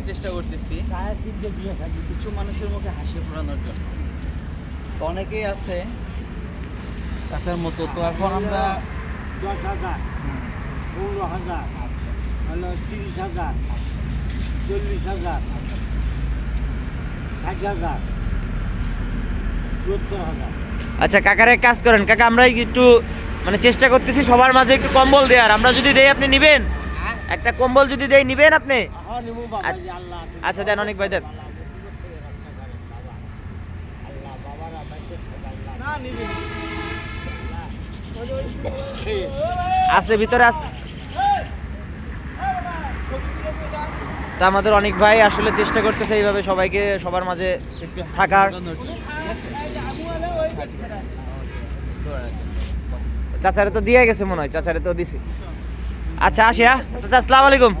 চেষ্টা করতেছি কিছু মানুষের মুখে হাসি ফোটানোর জন্য। তো অনেকেই আছে কাকার মতো। তো এখন আমরা 10,000, 15,000, 30,000, 40,000, 60,000, 70,000। আচ্ছা কাকার এক কাজ করেন কাকা, আমরা একটু মানে চেষ্টা করতেছি সবার মাঝে একটু কম্বল দেওয়ার। আমরা যদি দেই আপনি নিবেন? একটা কম্বল যদি দেই নিবেন আপনি? আচ্ছা দেন, অনেক ভাই দেন। আছে ভিতরে আছে। তা আমাদের অনেক ভাই আসলে চেষ্টা করতেছে এইভাবে সবাইকে সবার মাঝে একটু থাকার। ফোটানোর জন্য, ঠিক আছে? চাচারে তো দিয়ে গেছে মনে হয়, চাচারে তো দিছি। আচ্ছা আসি, হ্যাঁ চাচা আসসালামু আলাইকুম।